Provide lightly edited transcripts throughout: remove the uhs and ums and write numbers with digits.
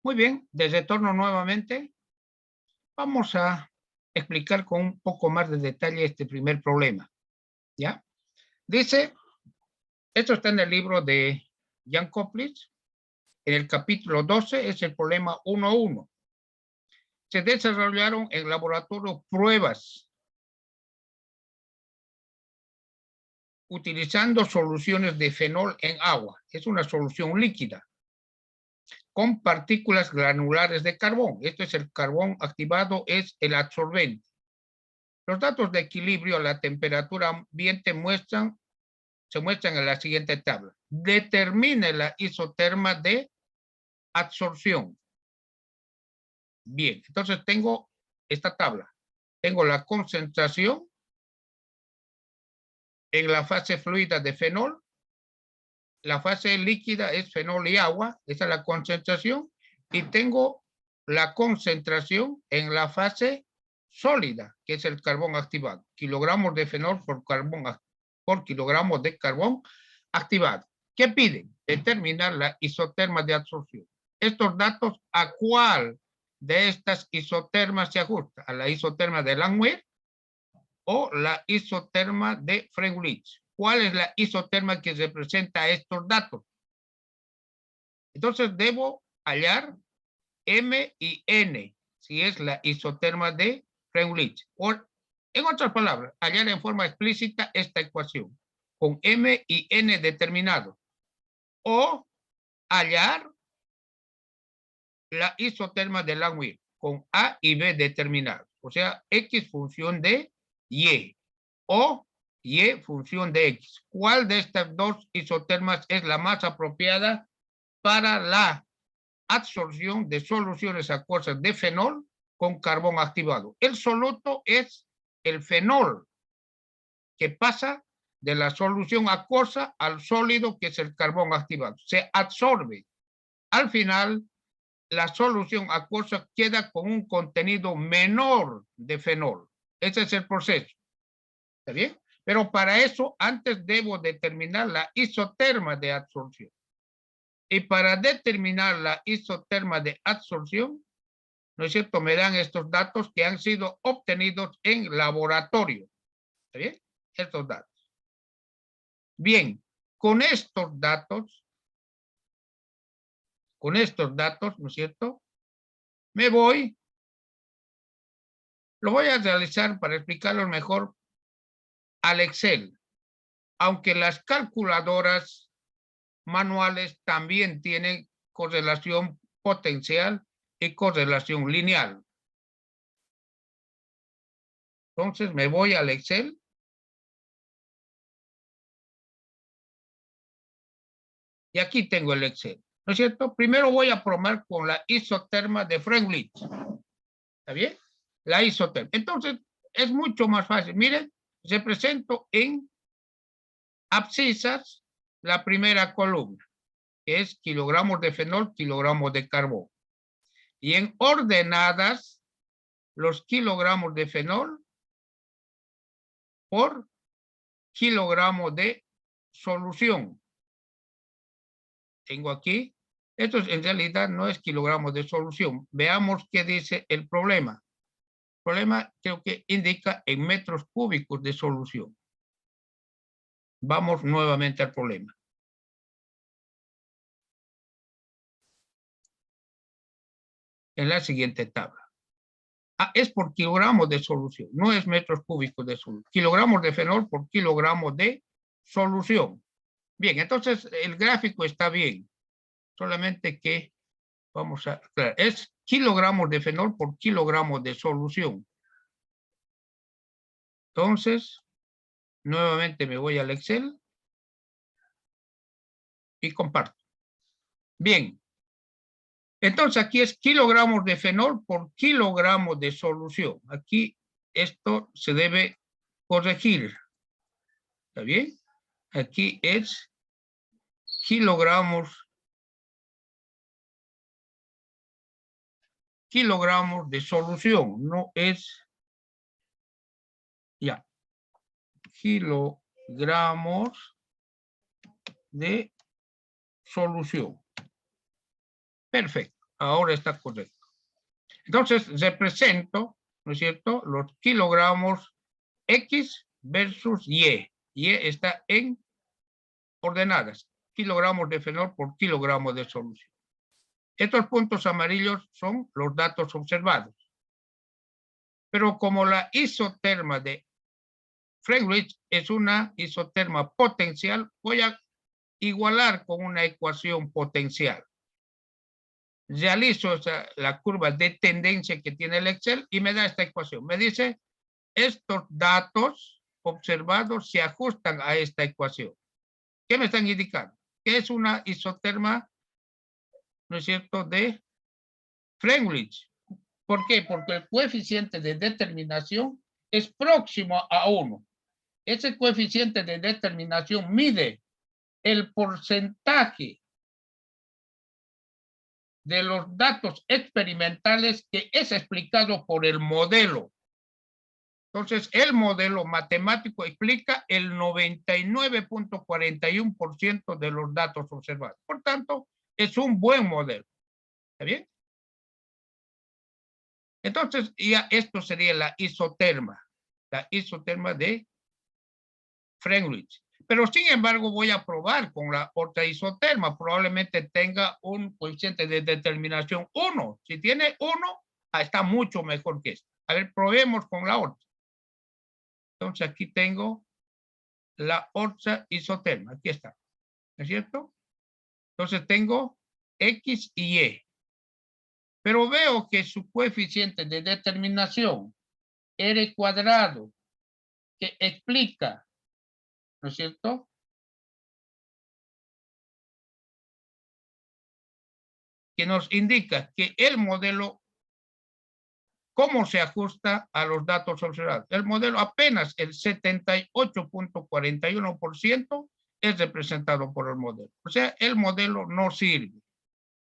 Muy bien, de retorno nuevamente. Vamos a explicar con un poco más de detalle este primer problema. ¿Ya? Dice, esto está en el libro de Jan Koplitz, en el capítulo 12, es el problema 1.1. Se desarrollaron en laboratorio pruebas utilizando soluciones de fenol en agua. Es una solución líquida con partículas granulares de carbón. Esto es el carbón activado, es el absorbente. Los datos de equilibrio a la temperatura ambiente se muestran en la siguiente tabla. Determine la isoterma de absorción. Bien, entonces tengo esta tabla. Tengo la concentración en la fase fluida de fenol. La fase líquida es fenol y agua. Esa es la concentración. Y tengo la concentración en la fase sólida, que es el carbón activado. Kilogramos de fenol por kilogramos de carbón activado. ¿Qué piden? Determinar la isoterma de absorción. Estos datos, ¿a cuál de estas isotermas se ajusta? ¿A la isoterma de Langmuir o la isoterma de Freundlich? ¿Cuál es la isoterma que representa estos datos? Entonces debo hallar M y N, si es la isoterma de Freundlich. O, en otras palabras, hallar en forma explícita esta ecuación, con M y N determinados. O hallar la isoterma de Langmuir, con A y B determinados. O sea, X función de Y. O Y función de X. ¿Cuál de estas dos isotermas es la más apropiada para la absorción de soluciones acuosas de fenol con carbón activado? El soluto es el fenol, que pasa de la solución acuosa al sólido, que es el carbón activado. Se absorbe. Al final, la solución acuosa queda con un contenido menor de fenol. Ese es el proceso. ¿Está bien? Pero para eso, antes debo determinar la isoterma de absorción. Y para determinar la isoterma de absorción, ¿no es cierto?, me dan estos datos que han sido obtenidos en laboratorio. ¿Está bien? Estos datos. Bien, con estos datos, ¿no es cierto?, me voy, lo voy a realizar para explicarlo mejor al Excel. Aunque las calculadoras manuales también tienen correlación potencial y correlación lineal. Entonces me voy al Excel. Y aquí tengo el Excel, ¿no es cierto? Primero voy a probar con la isoterma de Freundlich. ¿Está bien? La isoterma. Entonces, es mucho más fácil. Miren, represento en abscisas la primera columna, que es kilogramos de fenol, kilogramos de carbón. Y en ordenadas, los kilogramos de fenol por kilogramo de solución. Tengo aquí, esto en realidad no es kilogramos de solución. Veamos qué dice el problema. El problema creo que indica en metros cúbicos de solución. Vamos nuevamente al problema. En la siguiente tabla. Ah, es por kilogramos de solución, no es metros cúbicos de solución. Kilogramos de fenol por kilogramos de solución. Bien, entonces el gráfico está bien. Solamente que vamos a aclarar. Es kilogramos de fenol por kilogramos de solución. Entonces, nuevamente me voy al Excel y comparto. Bien. Entonces aquí es kilogramos de fenol por kilogramo de solución. Aquí esto se debe corregir. ¿Está bien? Aquí es kilogramos de solución. No es ya. Kilogramos de solución. Perfecto. ahora está correcto. Entonces represento, ¿no es cierto?, los kilogramos X versus Y. Y está en ordenadas, kilogramos de fenol por kilogramo de solución. Estos puntos amarillos son los datos observados. Pero como la isoterma de French es una isoterma potencial, voy a igualar con una ecuación potencial. Realizo la curva de tendencia que tiene el Excel y me da esta ecuación. Me dice, estos datos observados se ajustan a esta ecuación. ¿Qué me están indicando? Que es una isoterma, ¿no es cierto?, de French. ¿Por qué? Porque el coeficiente de determinación es próximo a 1. Ese coeficiente de determinación mide el porcentaje de los datos experimentales que es explicado por el modelo. Entonces, el modelo matemático explica el 99.41% de los datos observados. Por tanto, es un buen modelo. ¿Está bien? Entonces, ya esto sería la isoterma de French. Pero sin embargo voy a probar con la otra isoterma. Probablemente tenga un coeficiente de determinación 1. Si tiene 1, está mucho mejor que esto. A ver, probemos con la otra. Entonces aquí tengo la otra isoterma. Aquí está. ¿No es cierto? Entonces tengo X y Y. Pero veo que su coeficiente de determinación, R cuadrado, que explica, ¿no es cierto?, que nos indica que el modelo, cómo se ajusta a los datos observados. El modelo apenas el 78.41% es representado por el modelo. O sea, el modelo no sirve,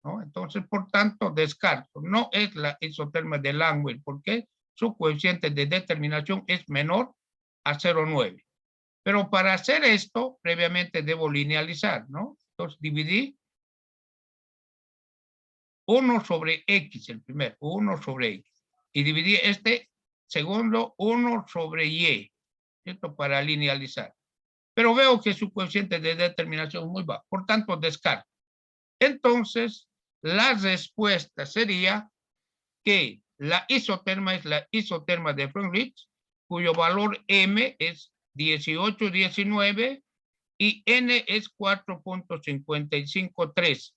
¿no? Entonces, por tanto, descarto. No es la isoterma de Langmuir, porque su coeficiente de determinación es menor a 0,9. Pero para hacer esto, previamente debo linealizar, ¿no? Entonces, dividí 1 sobre X, el primero, 1 sobre X. Y dividí este segundo 1 sobre Y, ¿cierto? Para linealizar. Pero veo que su coeficiente de determinación es muy bajo, por tanto descarto. Entonces, la respuesta sería que la isoterma es la isoterma de French, cuyo valor M es 18,19 y N es 4.553.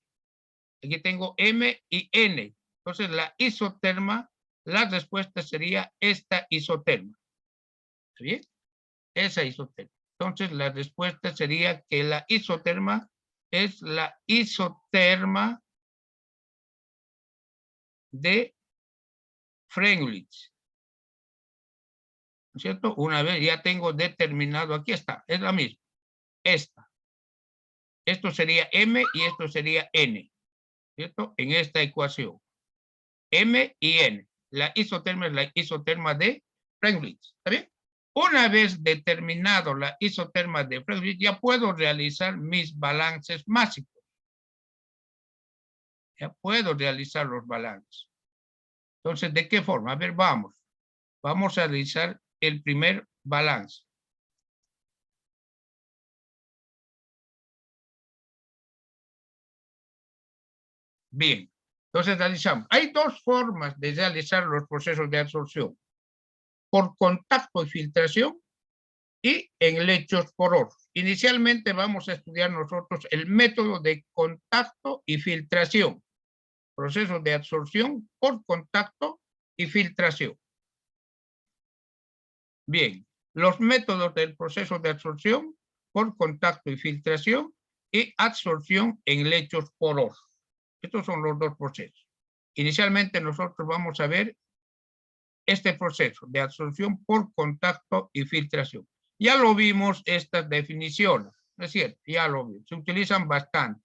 Aquí tengo M y N. Entonces, la isoterma, la respuesta sería esta isoterma. ¿Está bien? Esa isoterma. Entonces, la respuesta sería que la isoterma es la isoterma de French. ¿No es cierto? Una vez ya tengo determinado, aquí está, es la misma. Esta. Esto sería M y esto sería N. ¿Cierto? En esta ecuación. M y N. La isoterma es la isoterma de French. ¿Está bien? Una vez determinado la isoterma de French, ya puedo realizar mis balances máximos. Ya puedo realizar los balances. Entonces, ¿de qué forma? A ver, vamos. Vamos a realizar el primer balance. Bien. Entonces, realizamos. Hay dos formas de realizar los procesos de absorción. Por contacto y filtración y en lechos porosos. Inicialmente vamos a estudiar nosotros el método de contacto y filtración. Procesos de absorción por contacto y filtración. Bien, los métodos del proceso de absorción por contacto y filtración y absorción en lechos porosos. Estos son los dos procesos. Inicialmente nosotros vamos a ver este proceso de absorción por contacto y filtración. Ya lo vimos estas definiciones, ¿no es cierto? Ya lo vimos, se utilizan bastante.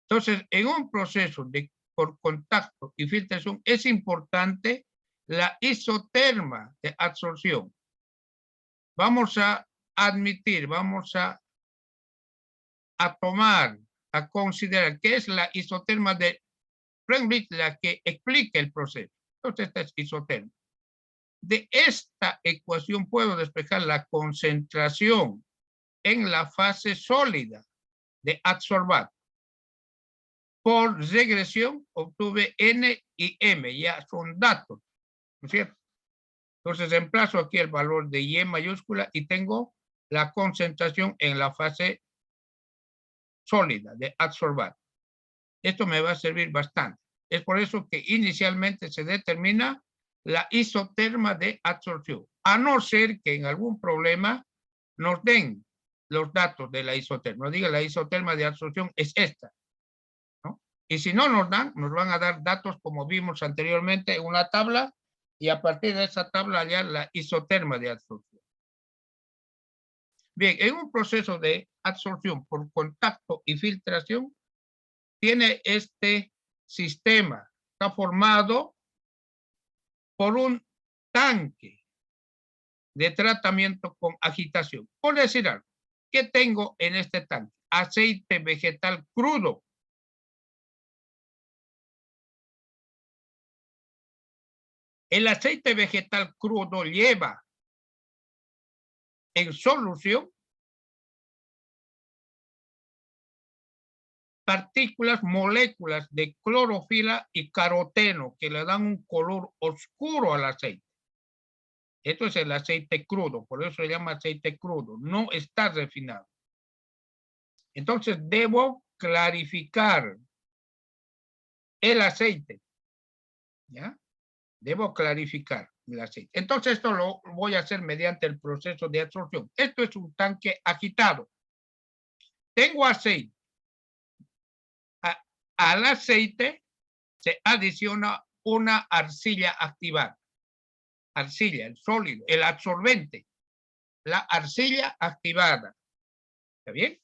Entonces, en un proceso por contacto y filtración es importante la isoterma de absorción. Vamos a admitir, vamos a tomar, a considerar que es la isoterma de Freundlich la que explica el proceso. Entonces, esta es isotérmica. De esta ecuación puedo despejar la concentración en la fase sólida de adsorbato. Por regresión obtuve N y M, ya son datos, ¿no es cierto? Entonces reemplazo aquí el valor de Y mayúscula y tengo la concentración en la fase sólida de adsorbato. Esto me va a servir bastante. Es por eso que inicialmente se determina la isoterma de absorción, a no ser que en algún problema nos den los datos de la isoterma. Diga, la isoterma de absorción es esta, ¿no? Y si no nos dan, nos van a dar datos como vimos anteriormente en una tabla y a partir de esa tabla hallar la isoterma de absorción. Bien, en un proceso de absorción por contacto y filtración, tiene este sistema. Está formado por un tanque de tratamiento con agitación. Por decir algo, ¿qué tengo en este tanque? Aceite vegetal crudo. El aceite vegetal crudo lleva en solución partículas, moléculas de clorofila y caroteno que le dan un color oscuro al aceite. Esto es el aceite crudo, por eso se llama aceite crudo, no está refinado. Entonces debo clarificar el aceite, ¿ya? Debo clarificar el aceite. Entonces esto lo voy a hacer mediante el proceso de absorción. Esto es un tanque agitado. Tengo aceite. Al aceite se adiciona una arcilla activada. Arcilla, el sólido, el absorbente. La arcilla activada. ¿Está bien?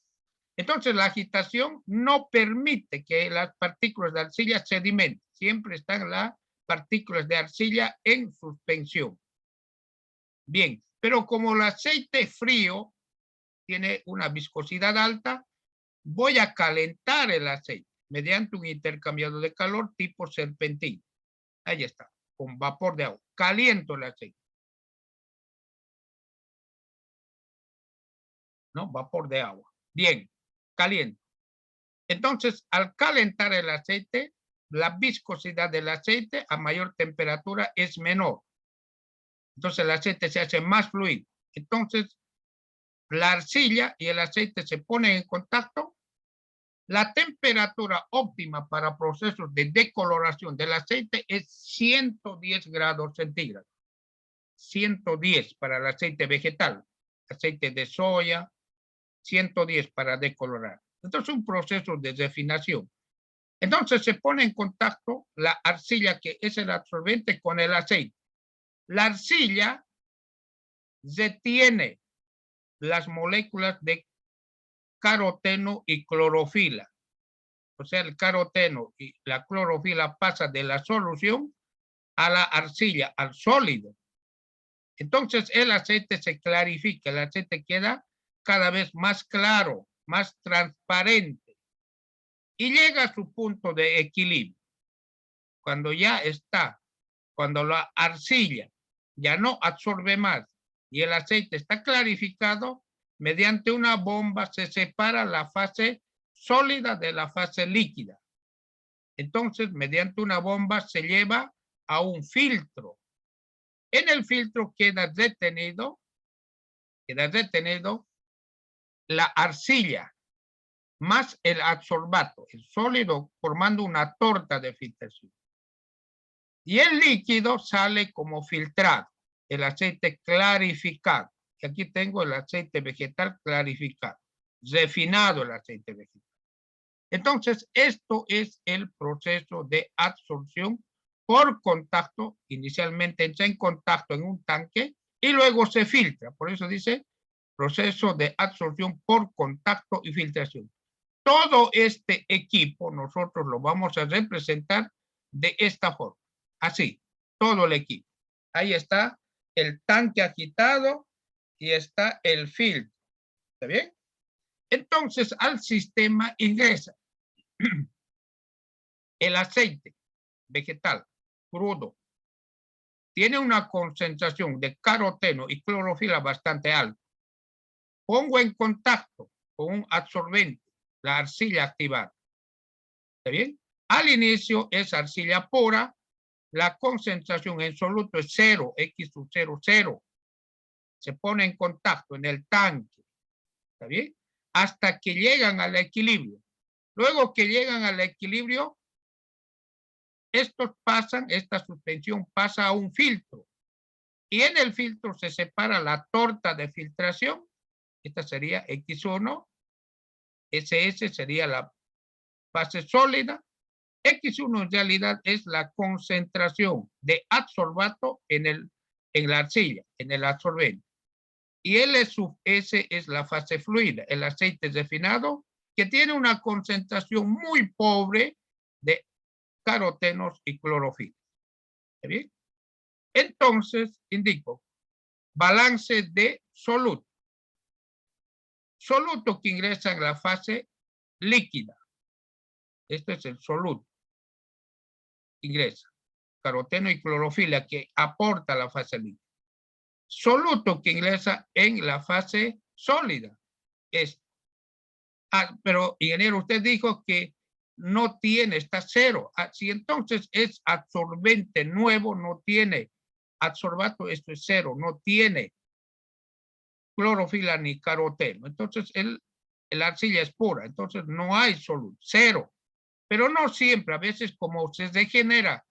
Entonces la agitación no permite que las partículas de arcilla sedimenten. Siempre están las partículas de arcilla en suspensión. Bien, pero como el aceite frío tiene una viscosidad alta, voy a calentar el aceite mediante un intercambiador de calor tipo serpentina. Ahí está, con vapor de agua. Caliento el aceite. ¿No? Vapor de agua. Bien, caliento. Entonces, al calentar el aceite, la viscosidad del aceite a mayor temperatura es menor. Entonces, el aceite se hace más fluido. Entonces, la arcilla y el aceite se ponen en contacto. La temperatura óptima para procesos de decoloración del aceite es 110 grados centígrados. 110 para el aceite vegetal, aceite de soya, 110 para decolorar. Entonces, un proceso de refinación. Entonces, se pone en contacto la arcilla, que es el absorbente, con el aceite. La arcilla retiene las moléculas de caroteno y clorofila. O sea, el caroteno y la clorofila pasa de la solución a la arcilla, al sólido. Entonces, el aceite se clarifica, el aceite queda cada vez más claro, más transparente y llega a su punto de equilibrio. Cuando ya está, cuando la arcilla ya no absorbe más y el aceite está clarificado, mediante una bomba se separa la fase sólida de la fase líquida. Entonces, mediante una bomba se lleva a un filtro. En el filtro queda detenido la arcilla más el adsorbato, el sólido, formando una torta de filtración. Y el líquido sale como filtrado, el aceite clarificado. Y aquí tengo el aceite vegetal clarificado, refinado el aceite vegetal. Entonces, esto es el proceso de absorción por contacto. Inicialmente entra en contacto en un tanque y luego se filtra. Por eso dice proceso de absorción por contacto y filtración. Todo este equipo nosotros lo vamos a representar de esta forma. Así, todo el equipo. Ahí está el tanque agitado y está el filtro. ¿Está bien? Entonces al sistema ingresa el aceite vegetal, crudo, tiene una concentración de caroteno y clorofila bastante alta. Pongo en contacto con un absorbente, la arcilla activada. ¿Está bien? Al inicio es arcilla pura, la concentración en soluto es 0, X sub 0, 0. Se pone en contacto en el tanque, ¿está bien? Hasta que llegan al equilibrio. Luego que llegan al equilibrio, esta suspensión pasa a un filtro. Y en el filtro se separa la torta de filtración. Esta sería X1. SS sería la fase sólida. X1 en realidad es la concentración de adsorbato en la arcilla, en el absorbente. Y L sub S es la fase fluida, el aceite refinado, que tiene una concentración muy pobre de carotenos y clorofila. ¿Está bien? Entonces, indico balance de soluto. Soluto que ingresa en la fase líquida. Este es el soluto. Ingresa caroteno y clorofila que aporta la fase líquida. Soluto que ingresa en la fase sólida. Pero, ingeniero, usted dijo que no tiene, está 0. Si entonces es absorbente nuevo, no tiene adsorbato, esto es 0, no tiene clorofila ni caroteno. Entonces, la arcilla es pura, entonces no hay soluto, 0. Pero no siempre, a veces como se degenera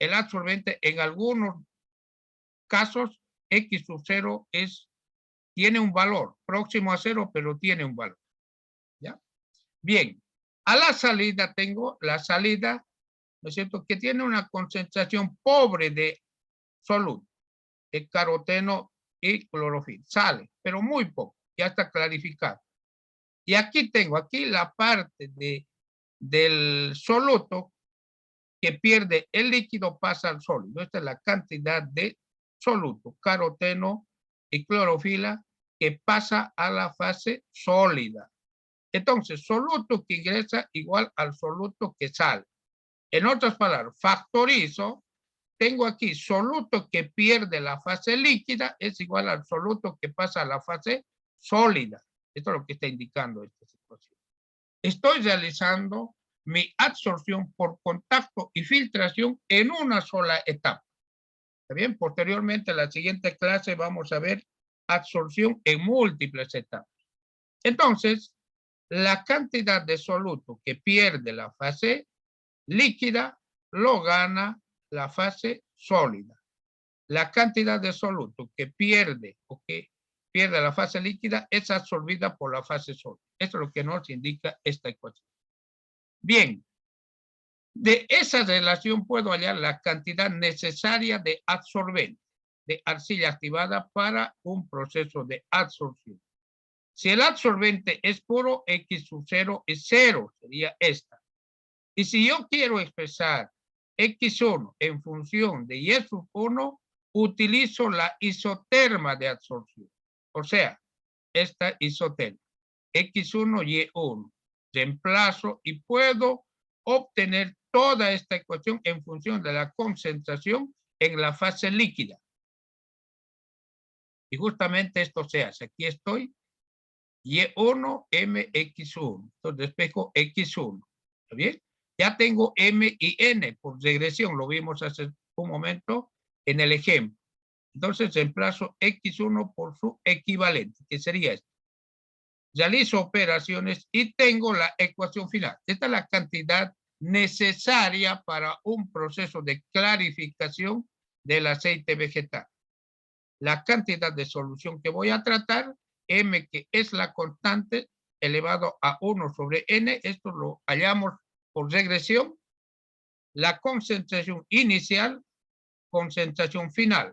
el absorbente, en algunos casos, X sub 0 tiene un valor próximo a 0, pero tiene un valor. ¿Ya? Bien, a la salida tengo la salida, ¿no es cierto?, que tiene una concentración pobre de soluto, de caroteno y clorofila. Sale, pero muy poco, ya está clarificado. Y aquí tengo, aquí la parte del soluto que pierde el líquido pasa al sólido. Esta es la cantidad de soluto, caroteno y clorofila que pasa a la fase sólida. Entonces, soluto que ingresa igual al soluto que sale. En otras palabras, factorizo, tengo aquí soluto que pierde la fase líquida es igual al soluto que pasa a la fase sólida. Esto es lo que está indicando esta situación. Estoy realizando mi absorción por contacto y filtración en una sola etapa. ¿Está bien? Posteriormente, en la siguiente clase vamos a ver absorción en múltiples etapas. Entonces, la cantidad de soluto que pierde la fase líquida lo gana la fase sólida. La cantidad de soluto que pierde la fase líquida es absorbida por la fase sólida. Esto es lo que nos indica esta ecuación. Bien, de esa relación puedo hallar la cantidad necesaria de absorbente, de arcilla activada para un proceso de absorción. Si el absorbente es puro, X sub 0 es 0, sería esta. Y si yo quiero expresar X1 en función de Y sub 1, utilizo la isoterma de absorción. O sea, esta isoterma, X1, Y1. Reemplazo y puedo obtener toda esta ecuación en función de la concentración en la fase líquida. Y justamente esto se hace. Aquí estoy. Y1, MX1. Entonces despejo X1. ¿Está bien? Ya tengo M y N por regresión. Lo vimos hace un momento en el ejemplo. Entonces reemplazo X1 por su equivalente, que sería esto. Realizo operaciones y tengo la ecuación final. Esta es la cantidad necesaria para un proceso de clarificación del aceite vegetal. La cantidad de solución que voy a tratar, M, que es la constante, elevado a 1 sobre N, esto lo hallamos por regresión. La concentración inicial, concentración final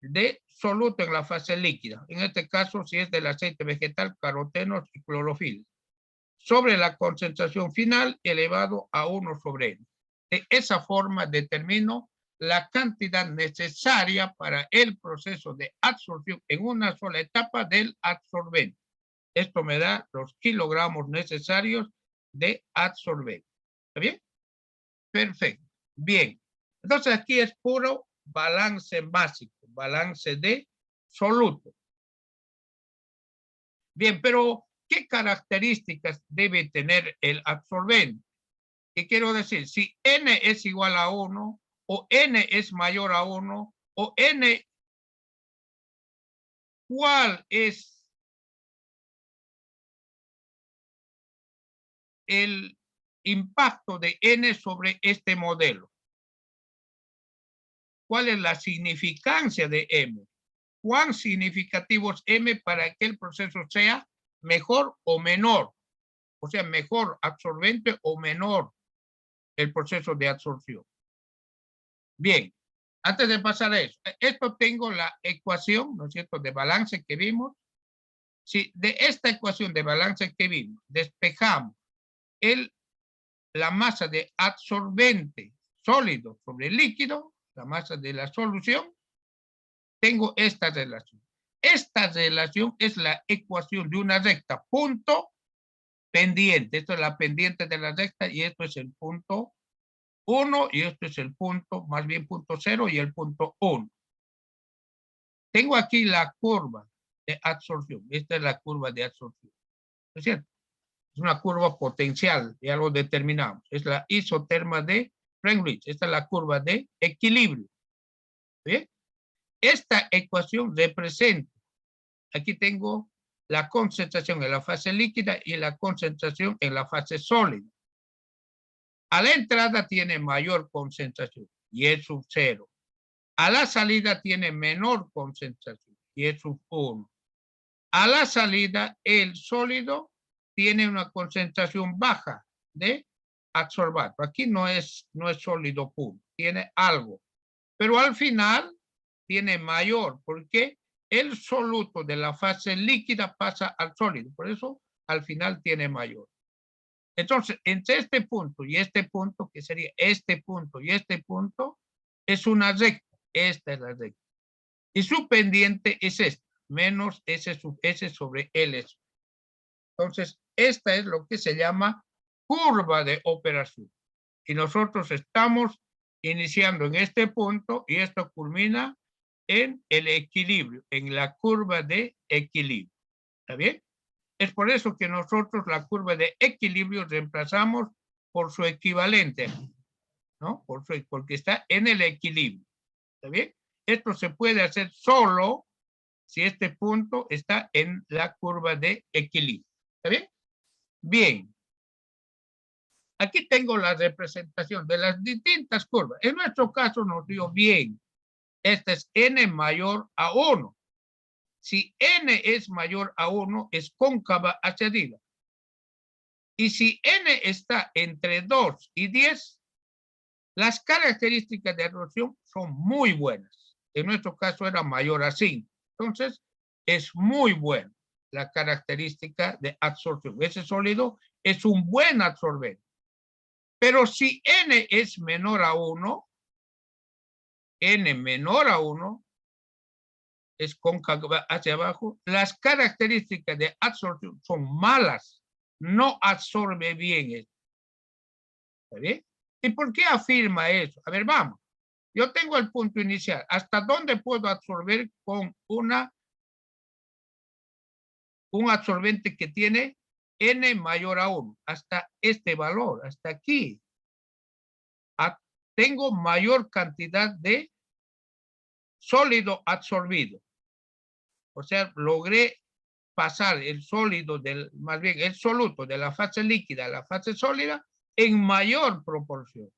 de soluto en la fase líquida. En este caso, si es del aceite vegetal, carotenos y clorofila. Sobre la concentración final elevado a 1 sobre N. De esa forma determino la cantidad necesaria para el proceso de absorción en una sola etapa del absorbente. Esto me da los kilogramos necesarios de absorbente. ¿Está bien? Perfecto. Bien. Entonces aquí es puro balance básico, balance de soluto. Bien, pero ¿qué características debe tener el absorbente? ¿Qué quiero decir? Si n es igual a 1 o n es mayor a 1 o n, ¿cuál es el impacto de n sobre este modelo? ¿Cuál es la significancia de m? ¿Cuán significativo es m para que el proceso sea mejor o menor? O sea, mejor absorbente o menor el proceso de absorción. Bien, antes de pasar a eso, esto tengo la ecuación, ¿no es cierto?, de balance que vimos. Si de esta ecuación de balance que vimos despejamos la masa de absorbente sólido sobre líquido, la masa de la solución, tengo esta relación. Esta relación es la ecuación de una recta, punto pendiente. Esto es la pendiente de la recta y esto es el punto 1 y esto es el punto, más bien punto 0 y el punto 1. Tengo aquí la curva de absorción. Esta es la curva de absorción. ¿No es cierto? Es una curva potencial, ya lo determinamos. Es la isoterma de Freundlich. Esta es la curva de equilibrio. ¿Bien? Esta ecuación representa, aquí tengo la concentración en la fase líquida y la concentración en la fase sólida. A la entrada tiene mayor concentración y es sub 0. A la salida tiene menor concentración y es sub 1. A la salida el sólido tiene una concentración baja de adsorbato. Aquí no es sólido puro, tiene algo. Pero al final tiene mayor, porque el soluto de la fase líquida pasa al sólido. Por eso al final tiene mayor. Entonces, entre este punto y este punto, que sería este punto y este punto, es una recta. Esta es la recta. Y su pendiente es esta, menos S sub S sobre L. Entonces, esta es lo que se llama curva de operación. Y nosotros estamos iniciando en este punto y esto culmina en el equilibrio, en la curva de equilibrio. ¿Está bien? Es por eso que nosotros la curva de equilibrio reemplazamos por su equivalente, ¿no? Porque está en el equilibrio. ¿Está bien? Esto se puede hacer solo si este punto está en la curva de equilibrio. ¿Está bien? Bien. Aquí tengo la representación de las distintas curvas. En nuestro caso nos dio bien. Esta es n mayor a 1. Si n es mayor a 1, es cóncava hacia arriba. Y si n está entre 2 y 10, las características de absorción son muy buenas. En nuestro caso era mayor a 5. Entonces, es muy buena la característica de absorción. Ese sólido es un buen absorbente. Pero si n es menor a 1, n menor a 1, es cóncava hacia abajo, las características de absorción son malas. No absorbe bien esto. ¿Está bien? ¿Y por qué afirma eso? A ver, vamos. Yo tengo el punto inicial. ¿Hasta dónde puedo absorber con un absorbente que tiene n mayor a 1? Hasta este valor, hasta aquí. Tengo mayor cantidad de sólido absorbido. O sea, logré pasar el sólido, más bien el soluto de la fase líquida a la fase sólida en mayor proporción.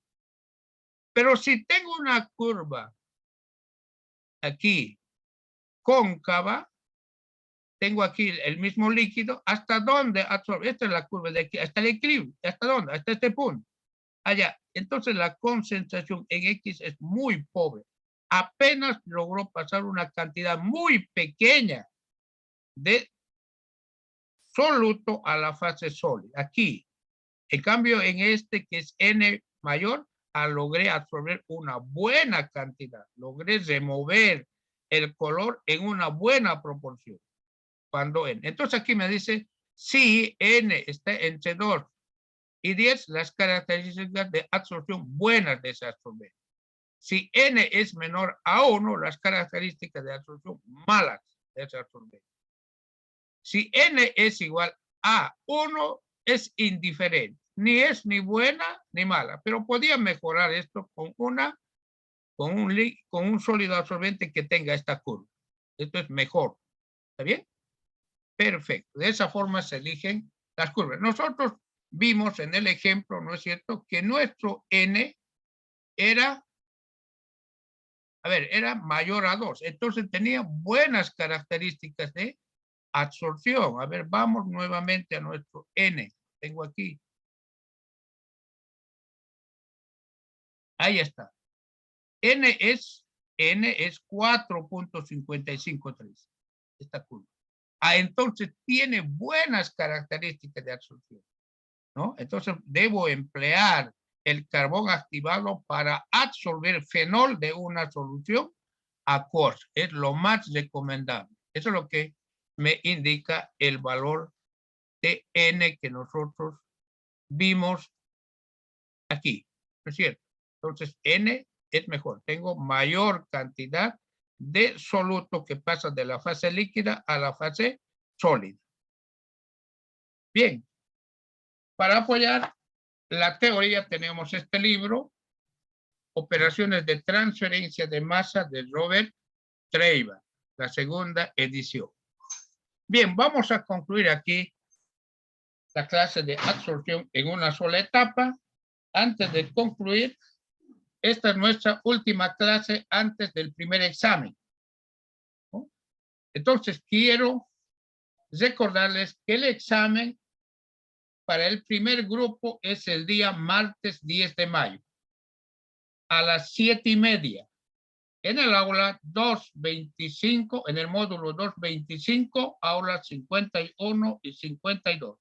Pero si tengo una curva aquí cóncava, tengo aquí el mismo líquido, ¿hasta dónde absorbe? Esta es la curva de aquí, hasta el equilibrio. ¿Hasta dónde? Hasta este punto. Allá. Entonces la concentración en X es muy pobre. Apenas logró pasar una cantidad muy pequeña de soluto a la fase sólida. Aquí. En cambio, en este que es N mayor, logré absorber una buena cantidad. Logré remover el color en una buena proporción. Cuando N. Entonces aquí me dice, si N está entre 2 Y 10, las características de absorción buenas de ese absorbente. Si N es menor a 1, las características de absorción malas de ese absorbente. Si N es igual a 1, es indiferente. Ni es ni buena ni mala. Pero podía mejorar esto con un sólido absorbente que tenga esta curva. Esto es mejor. ¿Está bien? Perfecto. De esa forma se eligen las curvas. Nosotros vimos en el ejemplo, ¿no es cierto?, que nuestro N era mayor a 2. Entonces tenía buenas características de absorción. A ver, vamos nuevamente a nuestro N. Tengo aquí. Ahí está. N es 4.553. Esta curva. Entonces tiene buenas características de absorción, ¿no? Entonces debo emplear el carbón activado para absorber fenol de una solución aquosa. Es lo más recomendable. Eso es lo que me indica el valor de N que nosotros vimos aquí, ¿no es cierto? Entonces N es mejor. Tengo mayor cantidad de soluto que pasa de la fase líquida a la fase sólida. Bien. Para apoyar la teoría tenemos este libro, Operaciones de transferencia de masa de Robert Treiber, la segunda edición. Bien, vamos a concluir aquí la clase de absorción en una sola etapa. Antes de concluir, esta es nuestra última clase antes del primer examen, ¿no? Entonces, quiero recordarles que el examen para el primer grupo es el día martes 10 de mayo. A las 7:30 en el aula 225, en el módulo 225, aula 51 y 52.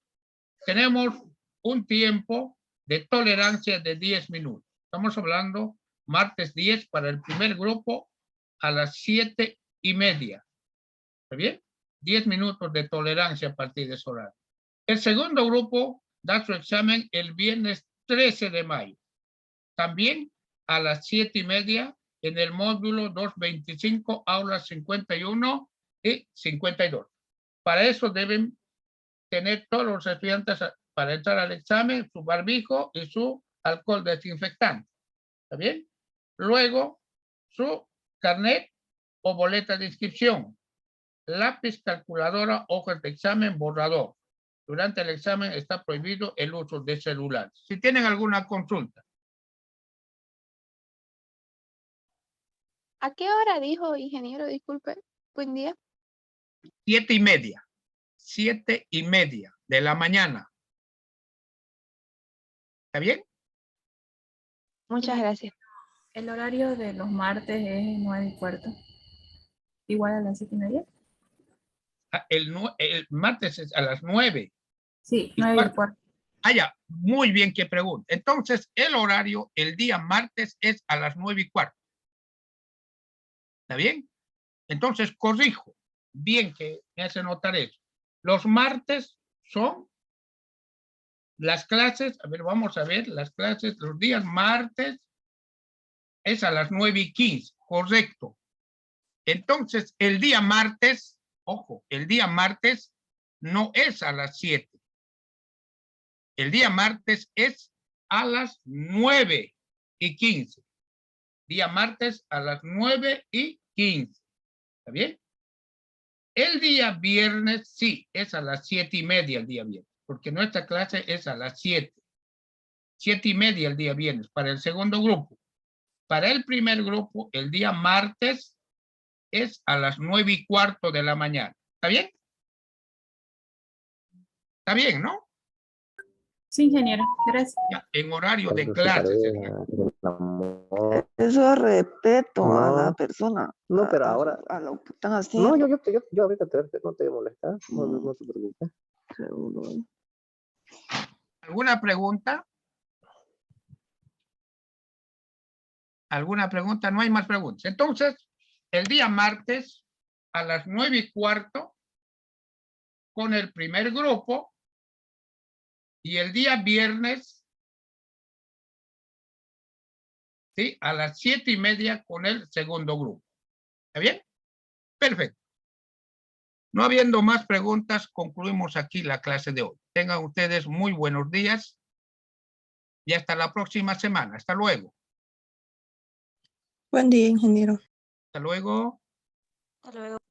Tenemos un tiempo de tolerancia de 10 minutos. Estamos hablando martes 10 para el primer grupo a las 7:30. ¿Está bien? 10 minutos de tolerancia a partir de ese horario. El segundo grupo da su examen el viernes 13 de mayo. También a las 7:30 en el módulo 225, aulas 51 y 52. Para eso deben tener todos los estudiantes para entrar al examen su barbijo y su alcohol desinfectante. ¿Está bien? Luego, su carnet o boleta de inscripción, lápiz, calculadora, hojas de examen, borrador. Durante el examen está prohibido el uso de celular. Si tienen alguna consulta. ¿A qué hora dijo, ingeniero? Disculpe. Buen día. 7:30. 7:30 de la mañana. ¿Está bien? Muchas gracias. El horario de los martes es 9:15. Igual a las 7:30. El martes es a las 9. Sí, 9:15. Ya, muy bien que pregunta. Entonces, el horario, el día martes es a las 9:15. ¿Está bien? Entonces, corrijo. Bien que me hace notar eso. Los martes son las clases, a ver, vamos a ver, las clases, los días martes es a las 9:15, correcto. Entonces, el día martes, ojo, el día martes no es a las 7. El día martes es a las 9:15. Día martes a las 9:15. ¿Está bien? El día viernes sí, es a las 7:30 el día viernes, porque nuestra clase es a las 7. 7:30 el día viernes para el segundo grupo. Para el primer grupo, el día martes es a las 9:15 de la mañana. ¿Está bien? Está bien, ¿no? Sí, ingeniero. Gracias. Ya, en horario de clase sería. Eso es respeto a la No, persona. no, pero ahora. A lo que están haciendo. No, yo ahorita no te voy a molestar. No te preocupes. Seguro. ¿Alguna pregunta? ¿Alguna pregunta? No hay más preguntas. Entonces, el día martes a las 9:15 con el primer grupo Y el día viernes, ¿sí? A las 7:30 con el segundo grupo. ¿Está bien? Perfecto. No habiendo más preguntas, concluimos aquí la clase de hoy. Tengan ustedes muy buenos días y hasta la próxima semana. Hasta luego. Buen día, ingeniero. Hasta luego. Hasta luego.